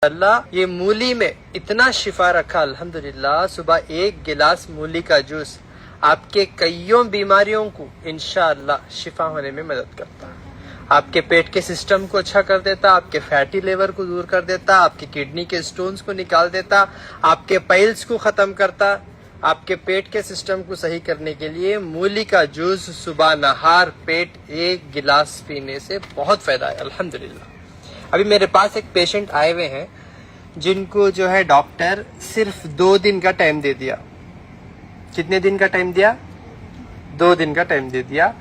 अल्लाह ये मूली में इतना शिफा रखा अल्हम्दुलिल्लाह। सुबह एक गिलास मूली का जूस आपके कईयों बीमारियों को इंशाअल्लाह शिफा होने में मदद करता है। आपके पेट के सिस्टम को अच्छा कर देता, आपके फैटी लिवर को दूर कर देता, आपकी किडनी के स्टोन्स को निकाल देता, आपके पाइल्स को खत्म करता। आपके पेट के सिस्टम को सही करने के लिए मूली का जूस सुबह नहार पेट एक गिलास पीने से बहुत फायदा है अल्हम्दुलिल्लाह। अभी मेरे पास एक पेशेंट आए हुए हैं जिनको जो है डॉक्टर सिर्फ 2 दिन का टाइम दे दिया। कितने दिन का टाइम दिया? 2 दिन का टाइम दे दिया।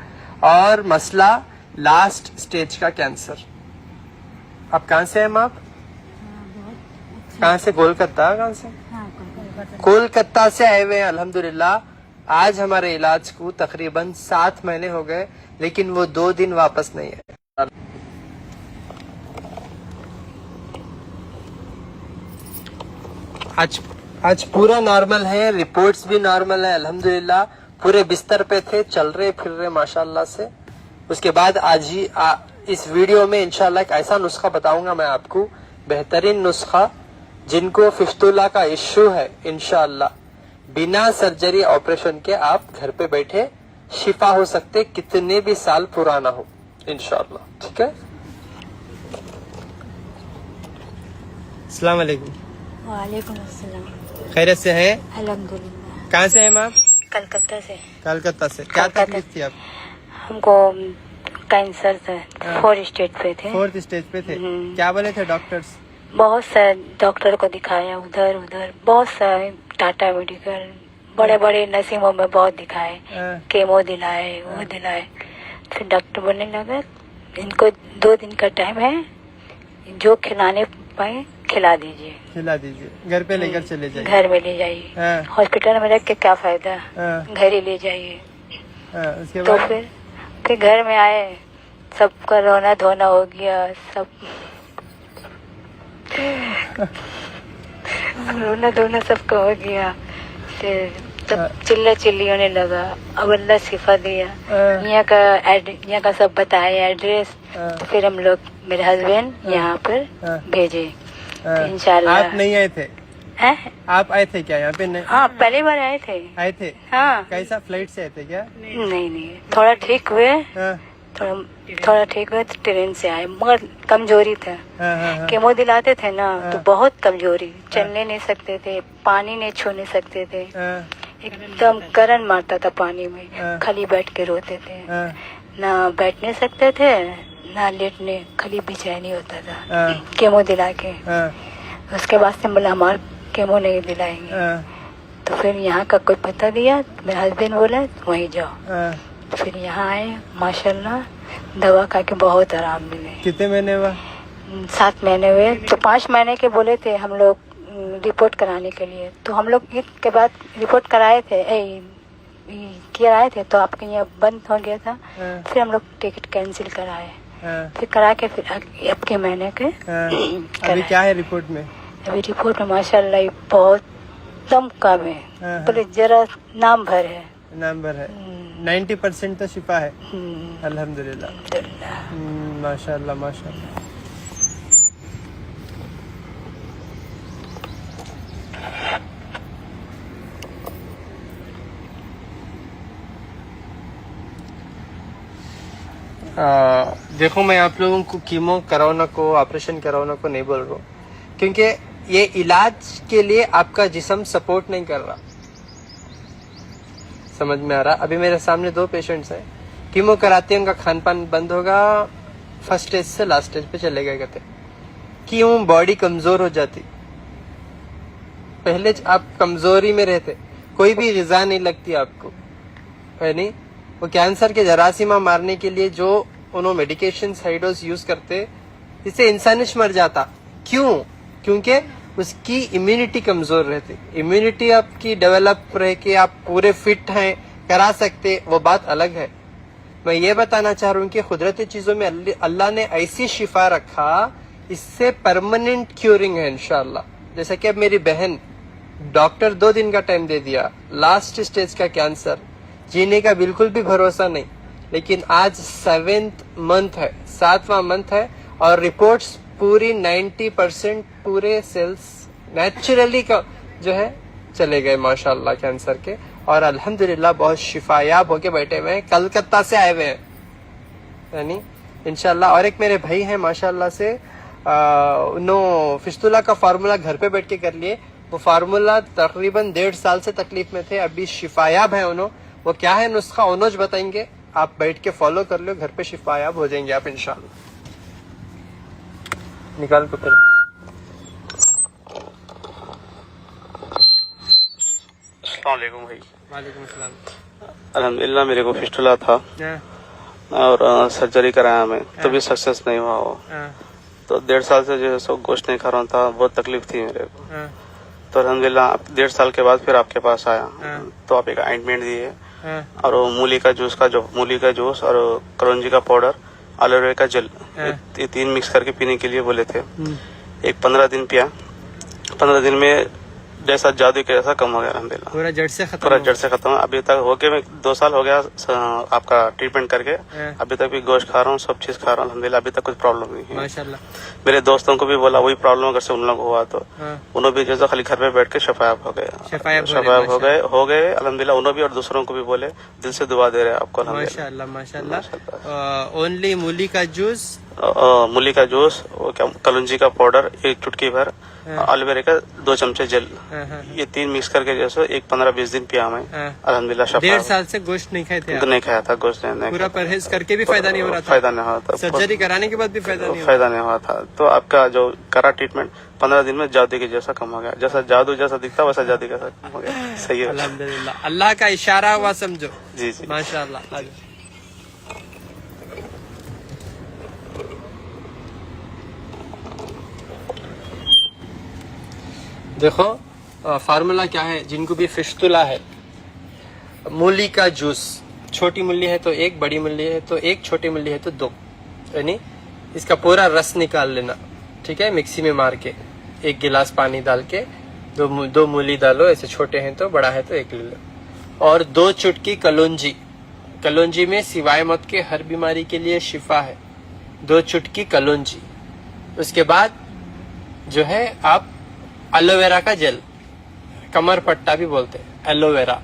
और मसला लास्ट स्टेज का कैंसर। आप कहाँ से हैं आप? कहाँ से? कोलकाता। कहाँ से? कोलकाता से आए हुए हैं अल्हम्दुलिल्लाह। आज हमारे इलाज को तकरीबन 7 महीने हो गए, लेकिन वो 2 दिन वापस नहीं है। आज पूरा नॉर्मल है, रिपोर्ट्स भी नॉर्मल है अल्हम्दुलिल्लाह। पूरे बिस्तर पे थे, चल रहे फिर रहे माशाल्लाह से। उसके बाद आज ही इस वीडियो में इंशाल्लाह एक ऐसा नुस्खा बताऊंगा मैं आपको, बेहतरीन नुस्खा, जिनको फिस्तुला का इश्यू है इंशाल्लाह बिना सर्जरी ऑपरेशन के आप घर पे बैठे शिफा हो सकते, कितने भी साल पुराना हो इंशाल्लाह। ठीक है। अस्सलाम वालेकुम। वालेकुम अस्सलाम। खैरियत से है? अल्हम्दुलिल्लाह। कहाँ से हैं आप? कलकत्ता से। कलकत्ता से। क्या तकलीफ थी आप? हमको कैंसर था, 4th स्टेज पे थे। 4th स्टेज पे थे। क्या बोले थे डॉक्टर्स? बहुत सारे डॉक्टर को दिखाया, उधर उधर बहुत सारे, टाटा मेडिकल, बड़े बड़े नसीमों में बहुत दिखाए, केमो दिलाए, वो दिलाए। फिर डॉक्टर बोलने लगा इनको 2 दिन का टाइम है, जो खिलाने पाए खिला दीजिए। खिला दीजिए, घर पे लेकर चले जाइए। घर में ले जाइए, हॉस्पिटल में रख के क्या फायदा, घर ही ले जाइए। उसके तो बाद फिर घर में आए, सबका रोना धोना हो गया, सब रोना धोना सबका हो गया। फिर सब चिल्ला चिल्ली होने लगा। अब अल्लाह शिफा दिया। यहाँ का सब बताए एड्रेस। तो फिर हम लोग, मेरे हस्बैंड यहाँ पर भेजे। तो इंशाल्लाह। आप नहीं आए थे? हैं? आप आए थे क्या यहाँ पे? नहीं। हाँ, पहली बार आए थे। आए थे? हाँ। कैसा, फ्लाइट से आए थे क्या? नहीं, थोड़ा ठीक हुए। थोड़ा ठीक हुए तो ट्रेन से आए, मगर कमजोरी था। केमो दिलाते थे ना, तो बहुत कमजोरी, चलने नहीं सकते थे, पानी नहीं छू नहीं सकते थे, एकदम करंट मारता था पानी में। खाली बैठ के रोते थे, ना बैठ नहीं सकते थे, ना लेटने, खाली बेचैनी होता था केमो दिला के। उसके बाद से बोला हमारे केमो नहीं दिलाएंगे। तो फिर यहाँ का कोई पता दिया, मेरे हस्बैंड बोला वहीं जाओ। फिर यहाँ आए, माशाल्लाह दवा खा के बहुत आराम मिले। कितने महीने हुआ? 7 महीने हुए। तो 5 महीने के बोले थे हम लोग रिपोर्ट कराने के लिए। तो हम लोग इसके बाद रिपोर्ट कराए थे, कराए थे, तो आपके यहाँ बंद हो गया था। फिर हम लोग टिकट कैंसिल कराए। फिर करा के फिर आपके महीने के अभी क्या है रिपोर्ट में? अभी रिपोर्ट में माशाल्लाह बहुत दम कम है, बोले जरा नाम भर है। नाम भर है। 90% तो शिफा है अल्हम्दुलिल्लाह। माशाल्लाह माशाल्लाह। देखो, मैं आप लोगों को कीमो कराना को, ऑपरेशन कराना को नहीं बोल रहा हूँ, क्योंकि ये इलाज के लिए आपका जिस्म सपोर्ट नहीं कर रहा। समझ में आ रहा? अभी मेरे सामने 2 पेशेंट्स हैं, कीमो कराते हैं, उनका खान पान बंद होगा, फर्स्ट स्टेज से लास्ट स्टेज पे चले गए। कहते क्यों? बॉडी कमजोर हो जाती। पहले आप कमजोरी में रहते, कोई भी ग़िज़ा नहीं लगती आपको, है नहीं? वो कैंसर के जरासीमा मारने के लिए जो उन्होंने मेडिकेशन हाइडोज यूज करते, इससे इंसान मर जाता। क्यों? क्योंकि उसकी इम्यूनिटी कमजोर रहती। इम्यूनिटी आपकी डेवलप रह के आप पूरे फिट हैं, करा सकते, वो बात अलग है। मैं ये बताना चाह रहा हूँ कि कुदरती चीजों में अल्लाह ने ऐसी शिफा रखा, इससे परमानेंट क्यूरिंग है इंशाल्लाह। जैसे कि अब मेरी बहन, डॉक्टर 2 दिन का टाइम दे दिया, लास्ट स्टेज का कैंसर, जीने का बिल्कुल भी भरोसा नहीं, लेकिन आज 7th मंथ है, 7वां मंथ है, और रिपोर्ट्स पूरी 90% पूरे सेल्स नेचुरली का जो है चले गए माशाल्लाह कैंसर के, और अल्हम्दुलिल्लाह बहुत शिफायाब होके बैठे हुए हैं, कलकत्ता से आए हुए हैं यानी इंशाल्लाह। और एक मेरे भाई हैं माशाल्लाह से, उन्होंने फिस्तुला का फार्मूला घर पे बैठ के कर लिए। वो फार्मूला तकरीबन 1.5 साल से तकलीफ में थे, अभी शिफायाब है उन्होंने। वो क्या है नुस्खा उन्होंने बताएंगे, आप बैठ के फॉलो कर लो, घर पे शिफायाब हो जाएंगे आप इंशाल्लाह। निकाल को फिर। अस्सलाम वालेकुम भाई। वालेकुम अस्सलाम। अल्हम्दुलिल्लाह मेरे को फिस्टुला था और सर्जरी कराया मैं, तो भी सक्सेस नहीं हुआ वो। तो 1.5 साल से जो है सो गोश्त नहीं खा रहा था, बहुत तकलीफ थी मेरे को। तो अल्हम्दुलिल्लाह 1.5 साल के बाद फिर आपके पास आया, तो आप एक ऑइंटमेंट दिए और वो मूली का जूस और कलौंजी का पाउडर, एलोवेरा का जेल, ये 3 मिक्स करके पीने के लिए बोले थे। एक 15 दिन पिया, 15 दिन में जैसा जादू के जैसा कम हो गया अल्हम्दुलिल्लाह, पूरा जड़ से खत्म। अभी तक हो गया, मैं 2 साल हो गया आपका ट्रीटमेंट करके, अभी तक भी गोश्त खा रहा हूँ, सब चीज खा रहा हूँ अल्हम्दुलिल्लाह, अभी तक कुछ प्रॉब्लम नहीं है माशाल्लाह। मेरे दोस्तों को भी बोला वही प्रॉब्लम अगर से उन लोग हुआ तो उन्होंने भी जैसा खाली घर पे बैठ के शफायाब हो गए अल्हम्दुलिल्लाह। उन्होंने भी और दूसरों को भी बोले, दिल से दुआ दे रहे हैं आपको माशाल्लाह माशाल्लाह। ओनली मूली का जूस, वो क्या कलौंजी का पाउडर 1 चुटकी भर, एलोवेरा का 2 चमचे जेल, ये 3 मिक्स करके जैसे 15-20 दिन पिया मैं अल्हम्दुलिल्लाह। 1.5 साल से गोश्त नहीं खाए थे आप? नहीं खाया था गोश्त, नहीं पूरा परहेज करके भी फायदा नहीं हो रहा था? फायदा नहीं हुआ था, सर्जरी कराने के बाद भी फायदा नहीं हुआ था। तो आपका जो करा ट्रीटमेंट 15 दिन में जादू के जैसा कम हो गया, जैसा जादू जैसा दिखता वैसा जादू जैसा कम हो गया। सही है अल्हम्दुलिल्लाह, अल्लाह का इशारा हुआ समझो। जी माशाल्लाह। देखो फार्मूला क्या है, जिनको भी फिस्तुला है, मूली का जूस, छोटी मूली है तो 1, बड़ी मूली है तो 1, छोटी मूली है तो 2, यानी इसका पूरा रस निकाल लेना, ठीक है, मिक्सी में मार के 1 गिलास पानी डाल के 2 मूली डालो, ऐसे छोटे हैं तो, बड़ा है तो 1 ले लो, और 2 चुटकी कलौंजी में सिवाय मौत के हर बीमारी के लिए शिफा है, 2 चुटकी कलौंजी। उसके बाद जो है आप एलोवेरा का जेल, कमर पट्टा भी बोलते हैं, एलोवेरा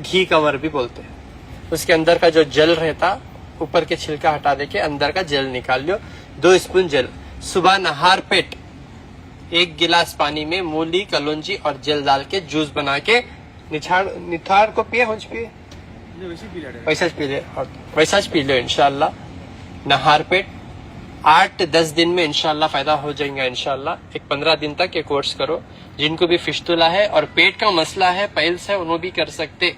घी कमर भी बोलते हैं, उसके अंदर का जो जेल रहता, ऊपर के छिलका हटा देके अंदर का जेल निकाल लो, 2 स्पून जेल। सुबह नहार पेट 1 गिलास पानी में मूली, कलौंजी और जेल डाल के जूस बना के निथार को पिए, होज पिए, वैसा पी लो इंशाल्लाह। नहार पेट 8-10 दिन में इंशाल्लाह फायदा हो जाएगा इंशाल्लाह। एक 15 दिन तक ये कोर्स करो। जिनको भी फिस्तुला है और पेट का मसला है, पाइल्स है, उन्होंने भी कर सकते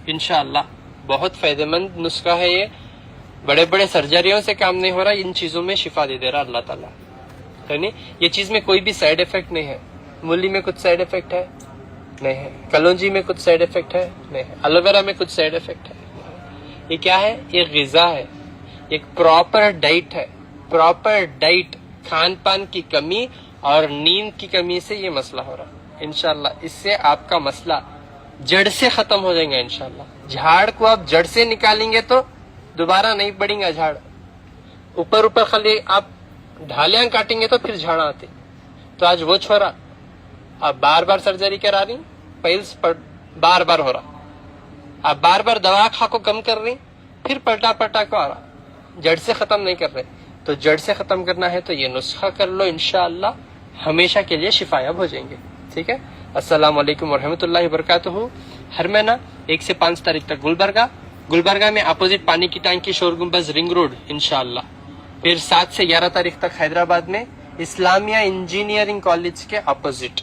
इंशाल्लाह। बहुत फायदेमंद नुस्खा है ये, बड़े बड़े सर्जरियों से काम नहीं हो रहा, इन चीजों में शिफा दे दे रहा अल्लाह ताला, यानी ये चीज में कोई भी साइड इफेक्ट नहीं है। मूली में कुछ साइड इफेक्ट है नहीं है, कलौंजी में कुछ साइड इफेक्ट है नहीं है, एलोवेरा में कुछ साइड इफेक्ट है। ये क्या है? ये गिजा है, एक प्रॉपर डाइट है। प्रॉपर डाइट, खान पान की कमी और नींद की कमी से ये मसला हो रहा है। इंशाल्लाह इससे आपका मसला जड़ से खत्म हो जाएगा इंशाल्लाह। झाड़ को आप जड़ से निकालेंगे तो दोबारा नहीं बढ़ेगा झाड़। ऊपर ऊपर खाली आप ढालियां काटेंगे तो फिर झाड़ आते। तो आज वो छोरा आप बार बार सर्जरी करा रही, पाइल्स पर बार बार हो रहा, आप बार बार दवा खा को कम कर रही, फिर पलटा पलटा को आ रहा, जड़ से खत्म नहीं कर रहे। तो जड़ से खत्म करना है तो ये नुस्खा कर लो, इंशाअल्लाह हमेशा के लिए शिफायाब हो जाएंगे। ठीक है। अस्सलाम वालेकुम वरहमतुल्लाहि वबरकातुहू। हर महीना 1 से 5 तारीख तक गुलबर्गा में अपोजिट पानी की टैंकी शोर गुंबज रिंग रोड इंशाअल्लाह। फिर 7 से 11 तारीख तक हैदराबाद में इस्लामिया इंजीनियरिंग कॉलेज के अपोजिट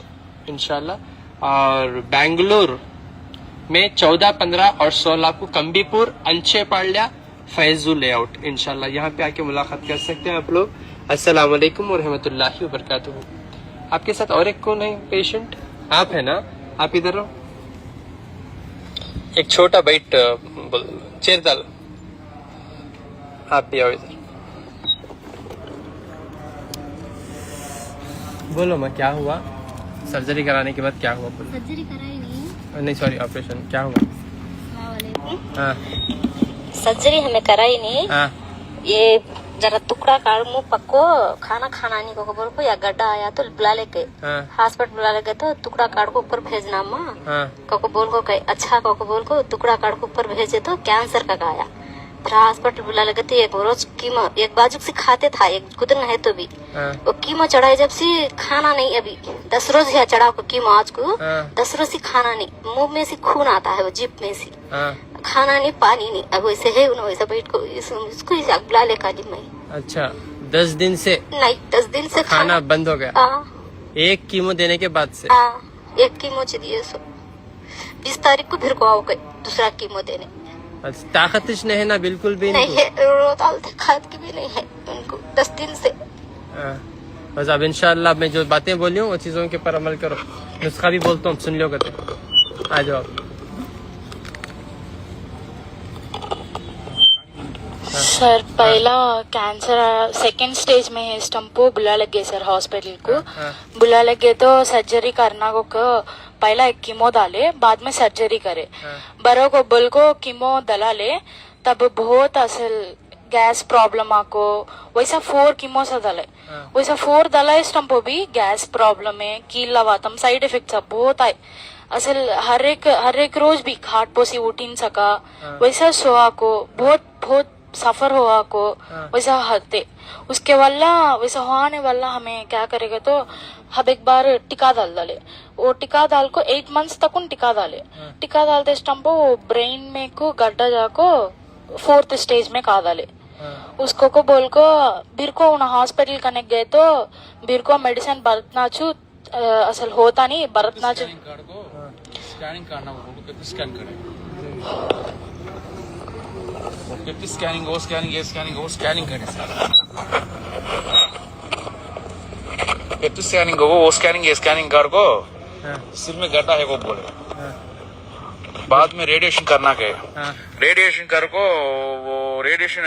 इंशाअल्लाह। और बेंगलुरु में 14, 15 और 16 को कंबीपुर, अंचेपाಳ್య, फैजू लेआउट इंशाल्लाह। यहाँ पे आके मुलाकात कर सकते हैं आप लोग। अस्सलाम वालेकुम वरहमतुल्लाहि वबरकातुहू। आपके साथ और एक कौन है पेशेंट? आप है ना? आप इधर हो, एक छोटा बाइट चेयर डाल, आप भी आओ इधर। बोलो माँ, क्या हुआ? सर्जरी कराने के बाद क्या हुआ? बोलो। सर्जरी कराई नहीं सॉरी, ऑपरेशन क्या हुआ? सर्जरी हमें कराई नहीं। ये जरा टुकड़ा काट मुंह पक्को खाना खाना नहीं को बोल को या गड्ढा आया तो बुला लेके हॉस्पिटल बुला लेके तो टुकड़ा काट को ऊपर भेजना माँ को बोल को अच्छा को बोल को टुकड़ा काट को ऊपर भेजे तो कैंसर का गाया फिर हॉस्पिटल बुला लेके तो एक रोज कीमो एक बाजू से खाते था एक गुदन है तो भी वो कीमो चढ़ाई जब से खाना नहीं अभी 10 रोज है चढ़ा को कीमो आज को 10 रोज से खाना नहीं मुंह में से खून आता है वो जीप में से खाना नहीं पानी नहीं अब वैसे है उन्होंने वैसा बैठ को इसको बुला ले काली मैं अच्छा 10 दिन से नहीं 10 दिन से खाना बंद हो गया एक कीमो देने के बाद से एक कीमो दिए सो 20 तारीख को फिर को आओ गए दूसरा कीमो देने अच्छा ताकत नहीं है ना बिल्कुल भी नहीं है डालते खाद की भी नहीं है उनको 10 दिन से बस अब इंशाल्लाह मैं जो बातें बोली हूँ वो चीजों के ऊपर अमल करो नुस्खा भी बोलता हूँ सुन लो करते आ जाओ सर पहला कैंसर सेकंड स्टेज में है स्टंपो बुला लगे सर हॉस्पिटल को बुला लगे तो सर्जरी करना को पहला एक कीमो डाले बाद में सर्जरी करे बरो को बोल को कीमो दला ले तब बहुत असल गैस प्रॉब्लम आको वैसा 4 कीमो सा दले वैसा 4 दला स्टंपो भी गैस प्रॉब्लम है कीला वातम साइड इफेक्ट सब बहुत आए असल हर एक रोज भी खाट पोसी उठ नहीं सका वैसा सोआ को बहुत सफर हुआ को वैसा हते उसके वाला वैसा होने वाला हमें क्या करेगा तो हम एक बार टिका डाल डाले वो टिका डाल को 8 मंथ्स तक उन टिका डाले टिका डालते स्टम्पो वो ब्रेन में को गड्ढा जाको 4th स्टेज में का डाले उसको को बोल को बिर को उन हॉस्पिटल कनेक्ट गए तो बिर को मेडिसिन बरतना छू असल होता नहीं बरतना छू स्कैनिंग करना वो स्कैन करे स्कैनिंग वो स्कैनिंग ये स्कैनिंग वो स्कैनिंग करे स्कैनिंग वो स्कैनिंग ये स्कैनिंग कर को सिर में गड्ढा है को बोले बाद में रेडिएशन करना के रेडिएशन कर को वो रेडिएशन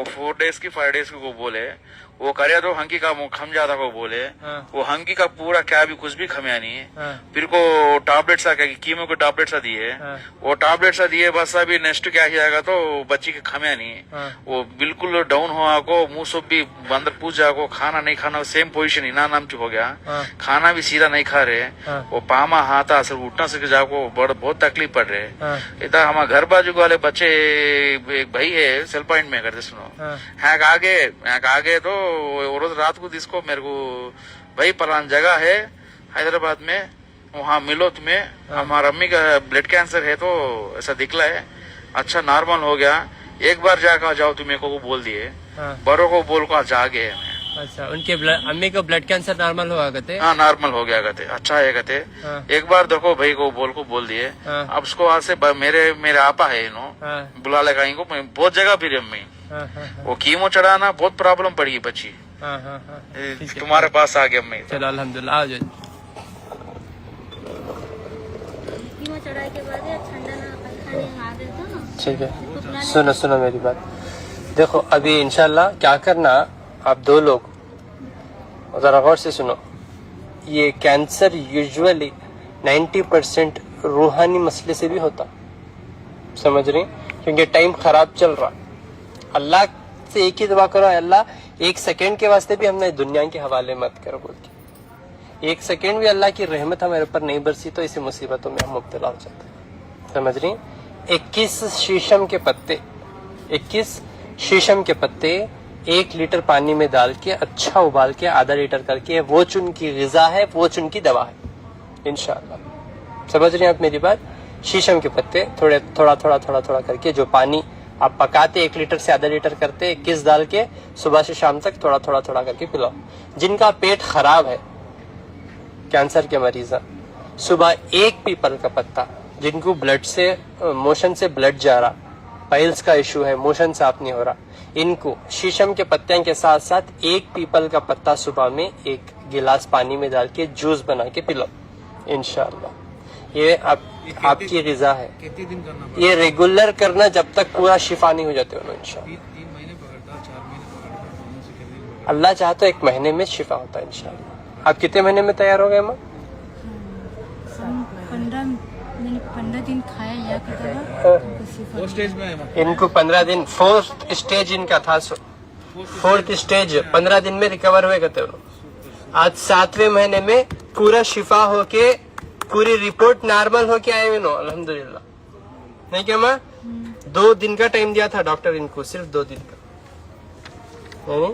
4 days की 5 days को बोले वो करे तो हंकी का मुंह खम जाता को बोले वो हंकी का पूरा क्या भी कुछ भी खमिया नहीं फिर को टैबलेट्स आ कीमो के टैबलेट्स आ दिए वो टैबलेट्स आ दिए बस अभी नेक्स्ट क्या जाएगा तो बच्ची के खमिया नहीं वो बिल्कुल डाउन हुआ को मुंह सब भी अंदर पूछ जाको खाना नहीं खाना सेम पोजिशन ही नाम हो गया खाना भी सीधा नहीं खा रहे वो पामा हाथा सिर्फ उठना से जाको बहुत तकलीफ पड़ रहे इधर हमारे घर बाजू वाले बच्चे एक भाई है सेल पॉइंट में करते सुनो हैक आगे तो रोज रात को जिसको मेरे को भाई पलान जगह है हैदराबाद में वहाँ मिलो तुम्हें हमारा अम्मी का ब्लड कैंसर है तो ऐसा दिखला है अच्छा नॉर्मल हो गया एक बार जाकर जाओ तुम्हें को बोल दिए बड़ों को बोल को जागे अच्छा उनके अम्मी को ब्लड कैंसर नॉर्मल हुआ करते हाँ नॉर्मल हो गया कहते अच्छा है कहते एक बार देखो भाई को बोल दिए अब उसको आज से मेरे आपा है इन्हों बुला लगा इनको बहुत जगह फिर अम्मी वो कीमो चढ़ाना बहुत प्रॉब्लम पड़ी है बच्ची तुम्हारे पास आ गया अम्मी चलो अल्हम्दुलिल्लाह आ जाओ कीमो चढ़ाई के बाद ठंडा ना खाने आ गए तो ठीक है सुनो मेरी बात देखो अभी इंशाल्लाह क्या करना आप 2 लोग जरा गौर से सुनो ये कैंसर यूजुअली 90% रूहानी मसले से भी होता समझ रही क्योंकि टाइम खराब चल रहा अल्लाह से एक ही दुआ करो अल्लाह 1 सेकंड के वास्ते भी हमने दुनिया के हवाले मत करो बोल के 1 सेकंड भी अल्लाह की रहमत हमारे ऊपर नहीं बरसी तो इसी मुसीबतों में हम मुब्तला हो जाते समझ रही 21 शीशम के पत्ते 1 लीटर पानी में डाल के अच्छा उबाल के आधा लीटर करके वो चुन की ग़िज़ा है वो चुन की दवा है इंशाअल्लाह समझ रहे हैं आप मेरी बात शीशम के पत्ते थोड़ा करके जो पानी आप पकाते 1 लीटर से आधा लीटर करते 21 डाल के सुबह से शाम तक थोड़ा करके पिलाओ जिनका पेट खराब है कैंसर के मरीज सुबह 1 पीपल का पत्ता जिनको ब्लड से मोशन से ब्लड जा रहा पाइल्स का इशू है मोशन साफ नहीं हो रहा इनको शीशम के पत्ते के साथ साथ 1 पीपल का पत्ता सुबह में 1 गिलास पानी में डाल के जूस बना के पिलाओ इंशाअल्लाह ये आपकी ग़िज़ा है कितने दिन करना ये रेगुलर करना जब तक पूरा शिफा नहीं हो जाते इंशाअल्लाह 3 महीने पकड़ता 4 महीने पकड़ता अल्लाह चाहे तो 1 महीने में शिफा होता है इंशाअल्लाह आप कितने महीने में तैयार हो गए माँ 15 दिन खाया या वो स्टेज में है इनको 15 दिन 4th स्टेज इनका था 4th स्टेज 15 दिन में रिकवर हुए कहते हो। आज 7वें महीने में पूरा शिफा होके पूरी रिपोर्ट नॉर्मल होके आए हुए नो अल्हम्दुलिल्लाह। नहीं क्या माँ 2 दिन का टाइम दिया था डॉक्टर इनको, सिर्फ 2 दिन का। नहीं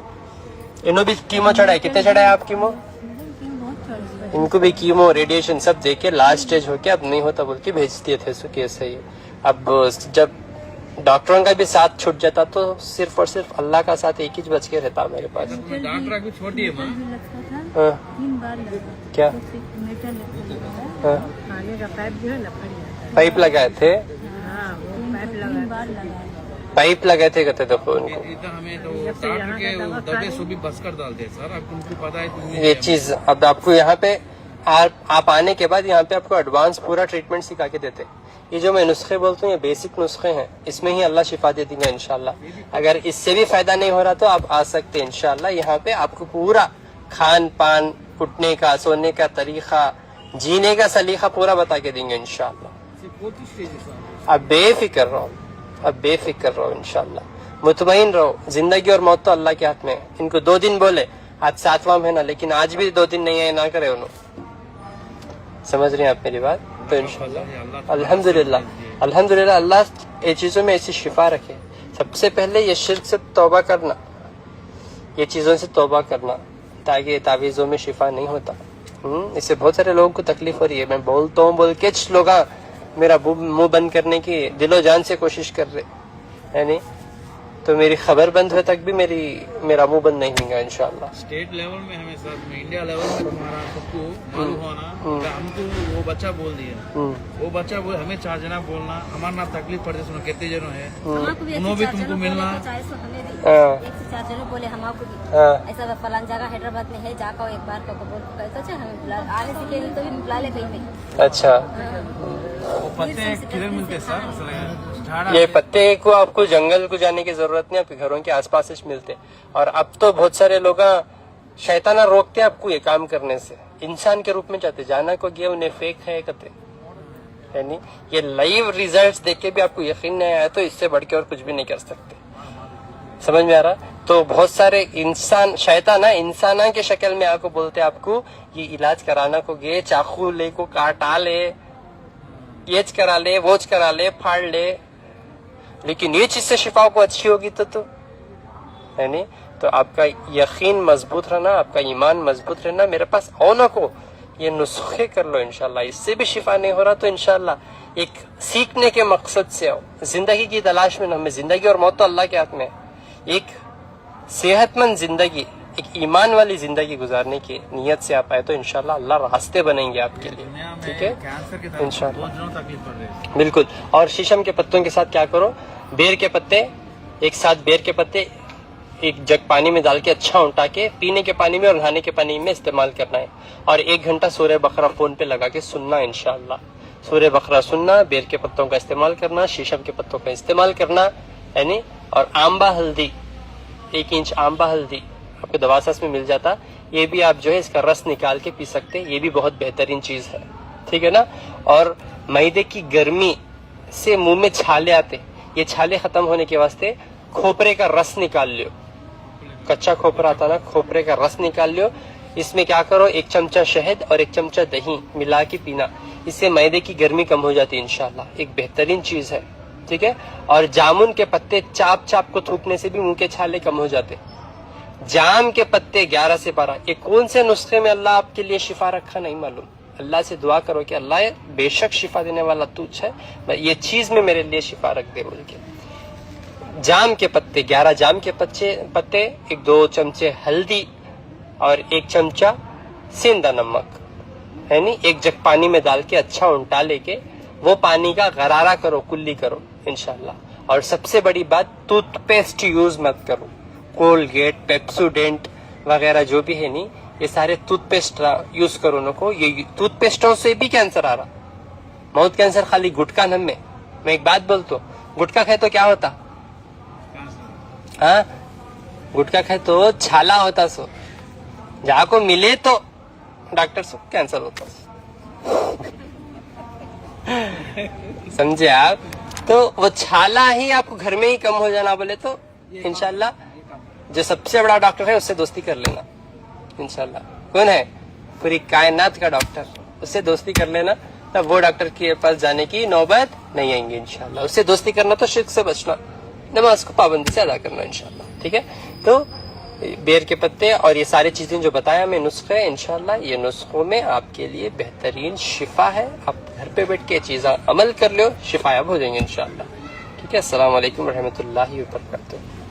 इन्हों भी कीमो चढ़ाए, कितने चढ़ाए आप कीमो? इनको भी कीमो रेडिएशन सब देके लास्ट स्टेज होके अब नहीं होता बोल के भेज दिए थे कैसे ही। अब जब डॉक्टरों का भी साथ छूट जाता तो सिर्फ और सिर्फ अल्लाह का साथ एक ही बच के रहता मेरे पास। डॉक्टर को छोटी है माँ। हाँ। 3 बार लगा क्या तो फिर मीटर लगा हाँ। खाने का पाइप जो है ना फट जाता है। पाइप लगाए थे, हाँ वो पाइप लगा 3 बार लगा पाइप लगाए थे कहते देखो उनको। इतना हमें तो डॉक्टर के दबे सुबी बस कर डालते हैं सर। अब तुमको पता है ये चीज अब आपको यहाँ पे आप आने के बाद यहाँ पे आपको एडवांस पूरा ट्रीटमेंट सिखा के देते। ये जो मैं नुस्खे बोलता हूँ ये बेसिक नुस्खे हैं, इसमें ही अल्लाह शिफा दे देगा इंशाल्लाह। अगर इससे भी फायदा नहीं हो रहा तो आप आ सकते हैं इंशाल्लाह। यहाँ पे आपको पूरा खान पान, उठने का, सोने का तरीका, जीने का सलीका पूरा बता के देंगे इंशाल्लाह। अब बेफिक्र रहो, अब बेफिक्र रहो इंशाल्लाह, मुतमईन रहो। जिंदगी और मौत तो अल्लाह के हाथ में है। इनको 2 दिन बोले, आज 7वां महीना, लेकिन आज भी 2 दिन नहीं आए ना करे उन्होंने। समझ रहे हैं आप मेरी बात? तो इंशाल्लाह अल्हम्दुलिल्लाह अल्हम्दुलिल्लाह अल्लाह ये चीजों में ऐसी शिफा रखे। सबसे पहले ये शिर्क से तौबा करना, ये चीजों से तौबा करना, ताकि तावीज़ों में शिफा नहीं होता। इससे बहुत सारे लोगों को तकलीफ हो रही है। मैं बोलता हूँ बोल के लोग मेरा मुंह बंद करने की दिलो जान से कोशिश कर रहे है नहीं, तो मेरी खबर बंद हुए तक भी मेरा मुंह बंद नहीं होगा इंशाल्लाह। स्टेट लेवल में हमें सर इंडिया लेवल में तुम्हारा सबको मालूम होना, हमको वो बच्चा बोल दिया, वो बच्चा बोल हमें 4 जना बोलना, हमारा ना तकलीफ पड़ते सुनो कितने जनो है उन्होंने भी तुमको मिलना। 4 जने बोले हम आपको भी ऐसा फलान जगह हैदराबाद में है, जाकर एक बार को बोल कैसा हमें बुला आने से के लिए तो भी बुला ले कहीं। अच्छा वो पत्ते किधर मिलते सर? ये पत्ते को आपको जंगल को जाने की जरूरत नहीं, आपके घरों के आसपास ही मिलते। और अब तो बहुत सारे लोग शैताना रोकते आपको ये काम करने से, इंसान के रूप में जाते, जाना को गया उन्हें फेक है कहते है नहीं। ये लाइव रिजल्ट्स देख के भी आपको यकीन नहीं आया तो इससे बढ़ के और कुछ भी नहीं कर सकते। समझ में आ रहा? तो बहुत सारे इंसान शैताना इंसाना के शक्ल में आपको बोलते आपको ये इलाज कराना को गए, चाकू ले को काटा ले, ये करा ले, वो करा ले, फाड़ ले, लेकिन ये चीज से शिफा को अच्छी होगी तो है नहीं। तो आपका यकीन मजबूत रहना, आपका ईमान मजबूत रहना। मेरे पास आओ ना को ये नुस्खे कर लो इंशाल्लाह, इससे भी शिफा नहीं हो रहा तो इंशाल्लाह एक सीखने के मकसद से आओ। जिंदगी की तलाश में हमें, जिंदगी और मौत तो अल्लाह के हाथ में, एक सेहतमंद जिंदगी, एक ईमान वाली जिंदगी गुजारने की नियत से आप आए तो इंशाल्लाह अल्लाह रास्ते बनेंगे आपके लिए। ठीक है इंशाल्लाह बिल्कुल। और शीशम के पत्तों के साथ क्या करो, बेर के पत्ते एक साथ, बेर के पत्ते एक जग पानी में डाल के अच्छा उल्टा के पीने के पानी में और नहाने के पानी में इस्तेमाल करना है। और 1 घंटा सूरह बकरा फोन पे लगा के सुनना इंशाल्लाह। सूरह बकरा सुनना, बेर के पत्तों का इस्तेमाल करना, शीशम के पत्तों का इस्तेमाल करना है नहीं। और आंबा हल्दी, 1 इंच आंबा हल्दी आपको दवासास में मिल जाता, ये भी आप जो है इसका रस निकाल के पी सकते, ये भी बहुत बेहतरीन चीज है। ठीक है ना। और मैदे की गर्मी से मुंह में छाले आते, ये छाले खत्म होने के वास्ते खोपरे का रस निकाल लियो, कच्चा खोपरा आता ना, खोपरे का रस निकाल लियो। इसमें क्या करो, 1 चमचा शहद और 1 चमचा दही मिला के पीना, इससे मैदे की गर्मी कम हो जाती है इंशाल्लाह। एक बेहतरीन चीज है। ठीक है। और जामुन के पत्ते चाप चाप को थूकने से भी मुंह के छाले कम हो जाते। जाम के पत्ते 11 से 12, ये कौन से नुस्खे में अल्लाह आपके लिए शिफा रखा नहीं मालूम। अल्लाह से दुआ करो कि अल्लाह बेशक शिफा देने वाला तू है, ये चीज में मेरे लिए शिफा रख दे बोल के। जाम के पत्ते 11 जाम के पत्ते 1-2 चमचे हल्दी और 1 चमचा सेंधा नमक है नहीं, एक जग पानी में डाल के अच्छा उल्टा लेके वो पानी का गरारा करो, कुल्ली करो इंशाल्लाह। और सबसे बड़ी बात, टूथपेस्ट यूज मत करो। कोलगेट, पेप्सोडेंट वगैरह जो भी है नहीं, ये सारे टूथपेस्ट यूज करो न को। ये टूथपेस्टों से भी कैंसर आ रहा, माउथ कैंसर खाली गुटखा नम में। मैं एक बात बोलता हूँ, गुटखा खाए तो क्या होता? हाँ, गुटखा खाए तो छाला होता, सो जहाँ को मिले तो डॉक्टर सो कैंसर होता। समझे आप? तो वो छाला ही आपको घर में ही कम हो जाना बोले तो इंशाल्लाह जो सबसे बड़ा डॉक्टर है उससे दोस्ती कर लेना इंशाल्लाह। कौन है? पूरी कायनात का डॉक्टर, उससे दोस्ती कर लेना, तब वो डॉक्टर के पास जाने की नौबत नहीं आएंगी इंशाल्लाह। उससे दोस्ती करना तो शिर्क से बचना, नमाज को पाबंदी से अदा करना इंशाल्लाह। ठीक है, तो बेर के पत्ते और ये सारी चीजें जो बताया मैं नुस्खे, इंशाल्लाह ये नुस्खों में आपके लिए बेहतरीन शिफा है। आप घर पे बैठ के चीजें अमल कर लो, शिफायाब हो जाएंगे इंशाल्लाह। ठीक है, अस्सलाम वालेकुम रहमतुल्लाहि व बरकातुहू।